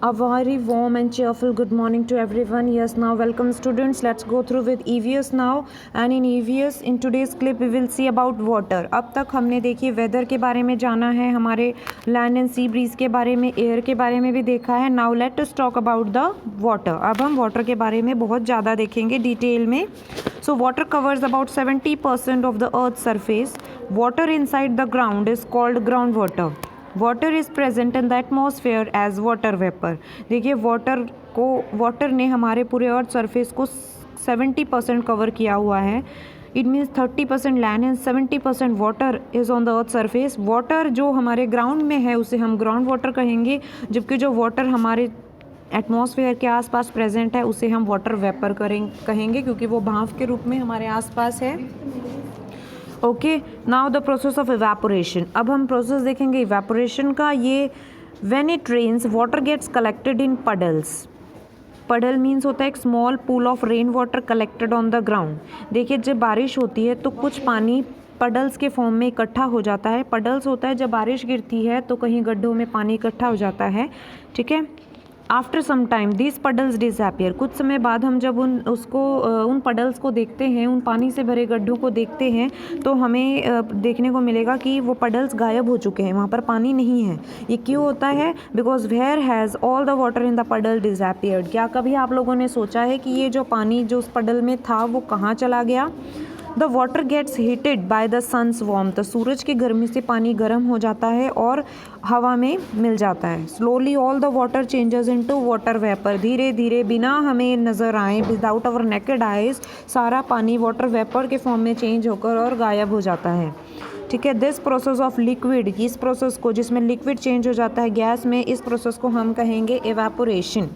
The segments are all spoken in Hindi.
A very warm and cheerful good morning to everyone. Yes, now welcome students. Let's go through with EVS now. And in EVS, in today's clip, we will see about water. अब तक हमने देखिए वेदर के बारे में जाना है, हमारे लैंड एंड सी ब्रीज के बारे में, एयर के बारे में भी देखा है. Now let us talk about the water. अब हम वाटर के बारे में बहुत ज़्यादा देखेंगे डिटेल में. So water covers about 70% of the earth's surface. Water inside the ground is called groundwater. Water is present in the atmosphere as water vapour. देखिए वाटर ने हमारे पूरे अर्थ सरफेस को 70% कवर किया हुआ है. It means 30% land and 70% water is on the earth surface. Water जो हमारे ग्राउंड में है उसे हम ग्राउंड वाटर कहेंगे, जबकि जो वाटर हमारे एटमॉस्फेयर के आसपास प्रेजेंट है उसे हम वाटर वेपर कहेंगे, क्योंकि वो भाप के रूप में हमारे आसपास है. Okay, now the process of evaporation. अब हम प्रोसेस देखेंगे इवेपोरेशन का. ये when it rains water gets collected in puddles. Puddle means होता है एक small pool of rain water collected on the ground. देखिए जब बारिश होती है तो कुछ पानी पडल्स के फॉर्म में इकट्ठा हो जाता है. पडल्स होता है जब बारिश गिरती है तो कहीं गड्ढों में पानी इकट्ठा हो जाता है. ठीक है. After some time this puddles disappear. कुछ समय बाद हम जब उन पडल्स को देखते हैं, उन पानी से भरे गड्ढों को देखते हैं, तो हमें देखने को मिलेगा कि वो पडल्स गायब हो चुके हैं, वहाँ पर पानी नहीं है. ये क्यों होता है? Because where has all the water in the puddle disappeared. क्या कभी आप लोगों ने सोचा है कि ये जो पानी जो उस पडल में था वो कहाँ चला गया? The water gets heated by the sun's warm. तो सूरज की गर्मी से पानी गर्म हो जाता है और हवा में मिल जाता है. Slowly all the water changes into water vapour. धीरे धीरे बिना हमें नज़र आए, विदाउट आवर नेकेड आइज, सारा पानी वाटर वेपर के फॉर्म में चेंज होकर और गायब हो जाता है. ठीक है. दिस प्रोसेस ऑफ लिक्विड, इस प्रोसेस को जिसमें लिक्विड चेंज हो जाता है गैस में, इस प्रोसेस को हम कहेंगे evaporation.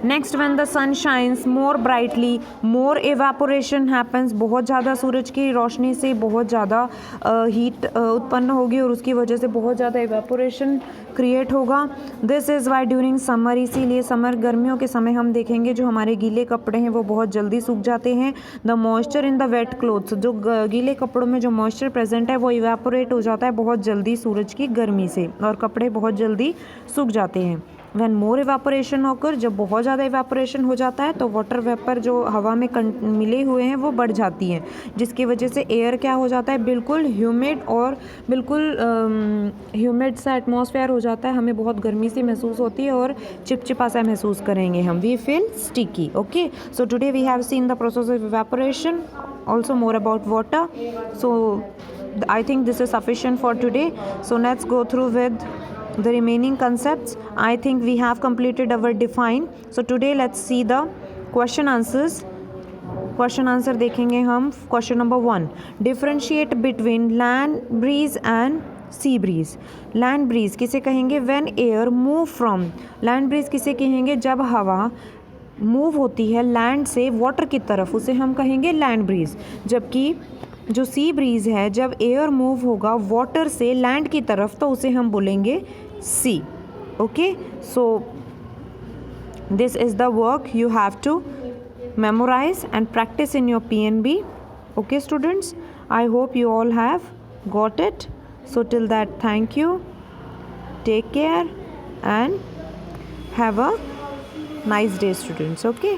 Next when the sun shines more brightly more evaporation happens. बहुत ज़्यादा सूरज की रोशनी से बहुत ज़्यादा हीट उत्पन्न होगी और उसकी वजह से बहुत ज़्यादा एवेपोरेशन क्रिएट होगा. This is why during summer, इसीलिए समर गर्मियों के समय हम देखेंगे जो हमारे गीले कपड़े हैं वो बहुत जल्दी सूख जाते हैं. The moisture in the wet clothes. जो गीले कपड़ों में जो मॉइस्चर प्रेजेंट है वो इवेपोरेट हो जाता है बहुत जल्दी सूरज की गर्मी से, और कपड़े बहुत जल्दी सूख जाते हैं. व्हेन मोर इवेपोरेशन होकर, जब बहुत ज़्यादा इवेपोरेशन हो जाता है तो वाटर वेपर जो हवा में मिले हुए हैं वो बढ़ जाती हैं, जिसकी वजह से एयर क्या हो जाता है, बिल्कुल ह्यूमिड और बिल्कुल ह्यूमिड सा एटमॉस्फेयर हो जाता है. हमें बहुत गर्मी सी महसूस होती है और चिपचिपा सा महसूस करेंगे हम. We feel sticky. Okay, so today we have seen the process of evaporation, also more about water. So I think this is sufficient for today. So let's go through with the remaining concepts. I think we have completed our define. So today let's see the question answers. Question answer देखेंगे हम. Question number 1, differentiate between land breeze and sea breeze. Land breeze किसे कहेंगे? When air move from. Land breeze किसे कहेंगे? जब हवा मूव होती है लैंड से वाटर की तरफ, उसे हम कहेंगे लैंड ब्रीज. जबकि जो सी ब्रीज है, जब एयर मूव होगा वाटर से लैंड की तरफ, तो उसे हम बोलेंगे sea. Okay, so this is the work you have to memorize and practice in your PNB. Okay students, I hope you all have got it. So till that, thank you, take care and have a nice day students. Okay.